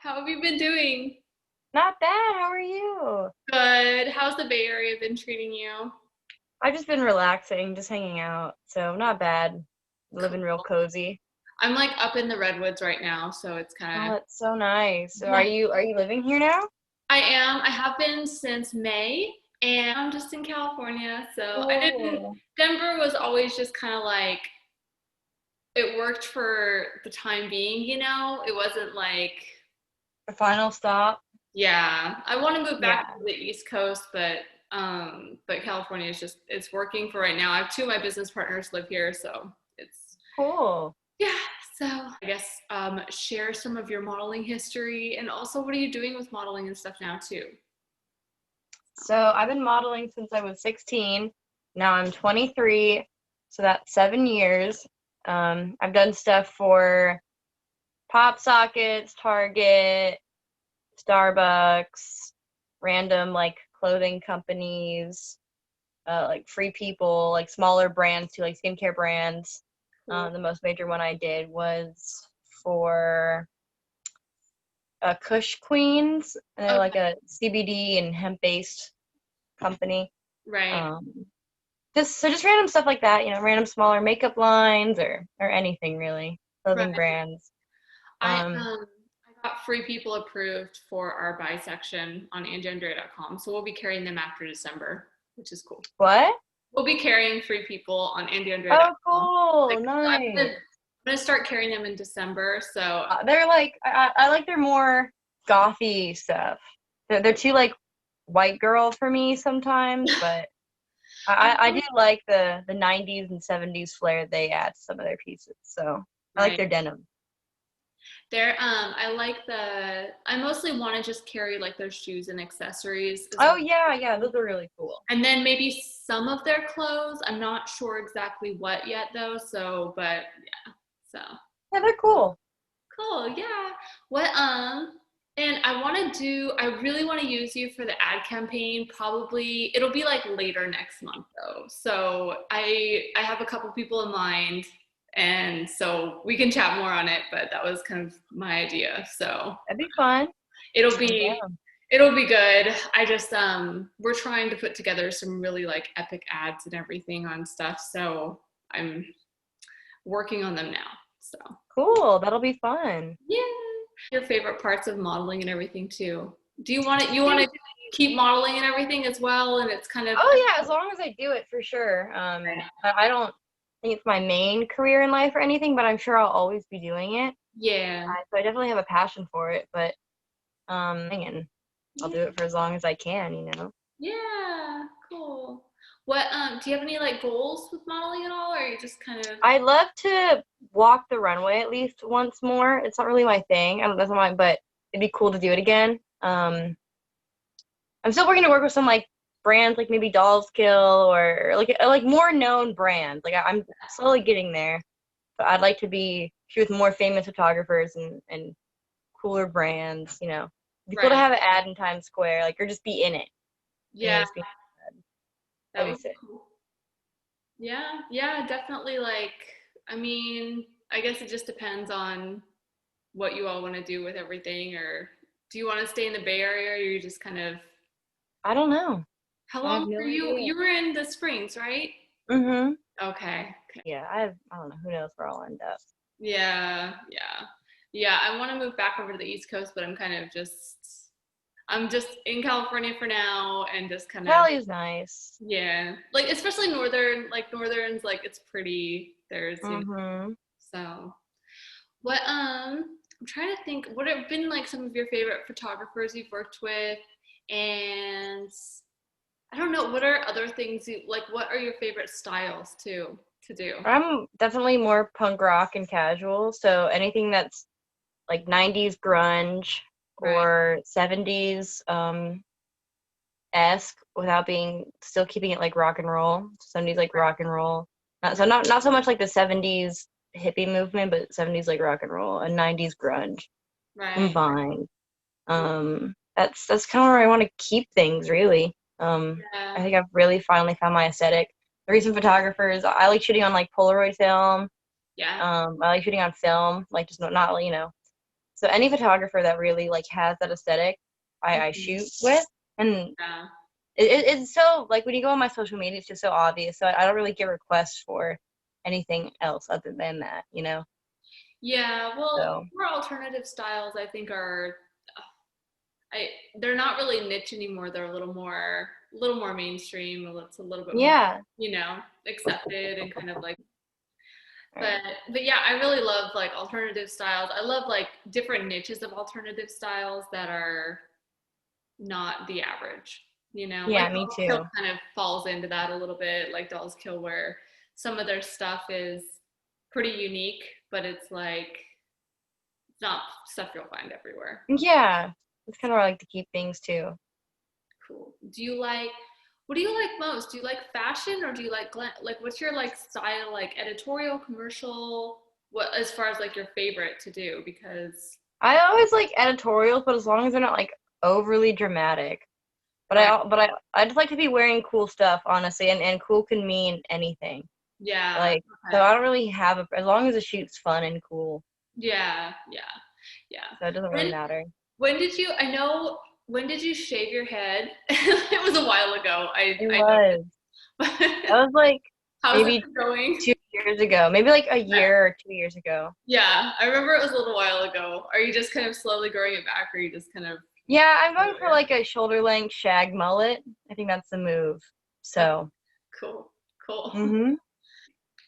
How have you been doing? Not bad. How are you? Good. How's the Bay Area been treating you? I've just been relaxing, just hanging out. So not bad. Cool. Living real cozy. I'm like up in the redwoods right now, so it's Oh, kind of that's so nice. So are yeah. you living here now? I am. I have been since May, and I'm just in California. So I didn't. Cool. Denver was always just kind of like it worked for the time being. It wasn't like The final stop? yeah. I want to move back Yeah. to the East Coast, but California is just it's working for right now. I have two of my business partners live here, so it's Cool. yeah, so I guess share some of your modeling history and also what are you doing with modeling and stuff now too? So I've been modeling since I was 16. Now I'm 23, so that's 7 years. I've done stuff for Pop Sockets, Target, Starbucks, random like clothing companies, like Free People, like smaller brands too, like skincare brands. Cool. The most major one I did was for Kush Queens, and they're like Okay, a CBD and hemp-based company. right. Um, just random stuff like that, random smaller makeup lines or anything really, clothing Right. brands. I Um, I got free people approved for our buy section on AndeAndrea.com, so we'll be carrying them after December, which is cool. what? We'll be carrying free people on Oh, AndeAndrea.com. cool, Like nice. I'm gonna start carrying them in December, so They're like I like their more gothy stuff. They're too like white girl for me sometimes, but I do like the 90s and 70s flair they add to some of their pieces. So I like right. their denim. I like I mostly want to just carry like their shoes and accessories as Oh well. yeah, yeah, those are really cool. And then maybe some of their clothes. I'm not sure exactly what yet though. So, but yeah. So Yeah, they're cool. cool. Yeah. What and I really want to use you for the ad campaign. Probably it'll be like later next month though. So I have a couple people in mind and so we can chat more on it, but that was kind of my idea. So That'd be fun. it'll I'm be down. it'll be good. I just we're trying to put together some really like epic ads and everything on stuff. So I'm working on them now. So Cool. That'll be fun. yeah. Your favorite parts of modeling and everything too. Do you want to keep modeling and everything as well? And it's kind of Oh yeah, as long as I do it for sure. I don't think it's my main career in life or anything, but I'm sure I'll always be doing it. yeah. So I definitely have a passion for it, but and I'll Yeah. do it for as long as I can. Yeah. Cool. What do you have any like goals with modeling at all or are you just kind of I love to walk the runway at least once more. It's not really my thing. I don't that's not my but it'd be cool to do it again. I'm still working to work with some like brands like maybe Dollskill or like more known brands. Like I'm slowly getting there. But I'd like to be shoot with more famous photographers and cooler brands. It'd be cool to right. have an ad in Times Square, like or just be in it. Yeah, Just be that that'd would be be sick. cool. Yeah, yeah, definitely like I mean, I guess it just depends on what you all want to do with everything or do you want to stay in the Bay Area or you just kind of I don't know. how I long have no were you idea. you were in the Springs, right? Mhm. Okay. Okay. Yeah, I don't know. Who knows where I'll end up. Yeah, yeah. Yeah, I want to move back over to the East Coast, but I'm just in California for now and just kind of Cali is nice. yeah. Like especially northerns like it's pretty there's. Mhm. So what I'm trying to think what have been like some of your favorite photographers you've worked with and I don't know what are other things you like what are your favorite styles too to do? I'm definitely more punk rock and casual, so anything that's like 90s grunge Right. or 70s esque without being still keeping it like rock and roll. 70s like rock and roll. Not so much like the 70s hippie movement, but 70s like rock and roll and 90s grunge Right. combined. That's kind of where I want to keep things really. I Yeah. think I've really finally found my aesthetic. The recent photographers, I like shooting on like Polaroid film. Yeah. I like shooting on film, like just not So any photographer that really like has that aesthetic, I shoot with, and Yeah. it's so like when you go on my social media, it's just so obvious. So I don't really get requests for anything else other than that, you know. Yeah, well, So more alternative styles I think are I they're not really niche anymore. They're a little more mainstream. It's a little bit more, yeah, accepted and kind of like right. but yeah, I really love like alternative styles. I love like different niches of alternative styles that are not the average, Yeah, like me Dolls Kill too. kind of falls into that a little bit, like Dolls Kill, where some of their stuff is pretty unique, but it's not stuff you'll find everywhere. Yeah, that's kind of where I like to keep things too. Cool. What do you like most? Do you like fashion or do you like like what's your like style, like editorial, commercial? What as far as like your favorite to do? Because I always like editorials, but as long as they're not like overly dramatic. But right, I just like to be wearing cool stuff, honestly, and cool can mean anything. yeah, Like, so okay, I don't really have as long as the shoot's fun and cool, yeah, yeah, yeah. so it doesn't really When matter. when did you? I know when did you shave your head? It was a while ago. It I was. know. That was like How's it maybe been going? 2 years ago, maybe like a year or 2 years ago. Yeah, I remember it was a little while ago. Are you just kind of slowly growing it back, or are you just kind of? Yeah, I'm going for like a shoulder length shag mullet. I think that's the move. Okay, So, cool, cool. mhm.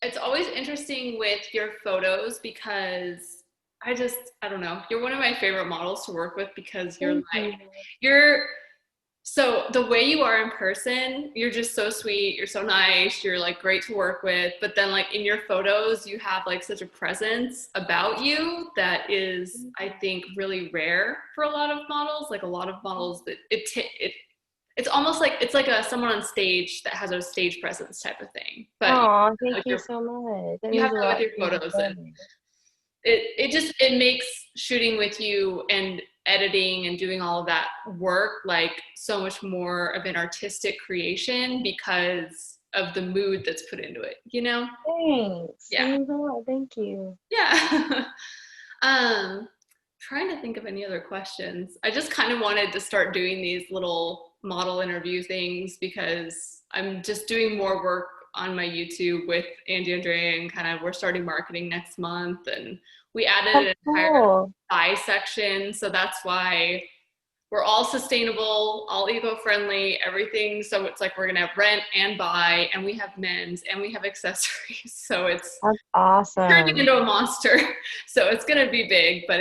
It's always interesting with your photos because I don't know, you're one of my favorite models to work with because Thank you. you're so the way you are in person, you're just so sweet, you're so nice, you're like great to work with, but then like in your photos, you have like such a presence about you that is, I think, really rare for a lot of models. Like a lot of models that it's almost like it's like a someone on stage that has a stage presence type of thing. But Oh, thank with you your so much. That you have means a that with lot your to me. photos, and it makes shooting with you and editing and doing all of that work like so much more of an artistic creation because of the mood that's put into it. Thanks. That Yeah. means a lot. Thank you. Yeah. Trying to think of any other questions. I just kind of wanted to start doing these little model interview things because I'm just doing more work on my YouTube with AndeAndrea, and kind of we're starting marketing next month, and we added That's an entire cool. buy section. So that's why we're all sustainable, all eco-friendly, everything. So it's like we're gonna have rent and buy, and we have men's and we have accessories. So it's That's turning awesome. into a monster. So it's gonna be big, but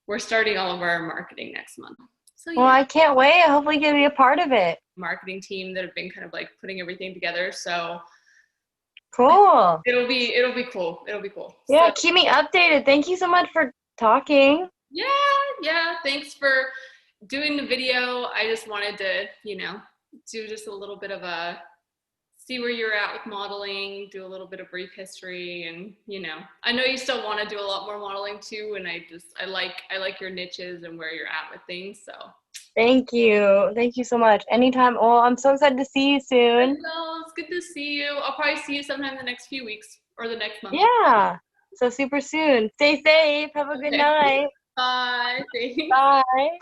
we're starting all of our marketing next month. So Well, yeah, I can't wait. I hopefully get to be a part of it. marketing team that have been kind of like putting everything together. So Cool. it'll be cool. It'll be cool. Yeah, So keep me updated. Thank you so much for talking. yeah, yeah. Thanks for doing the video. I just wanted to, do just a little bit of a see where you're at with modeling, do a little bit of brief history, and I know you still want to do a lot more modeling too, and I like your niches and where you're at with things. So Thank you. Thank you so much. Anytime. Well, I'm so excited to see you soon. well, it's good to see you. I'll probably see you sometime in the next few weeks or the next month. Yeah. So super soon. Stay safe. Have a good Okay. night. Bye. Thanks. Bye.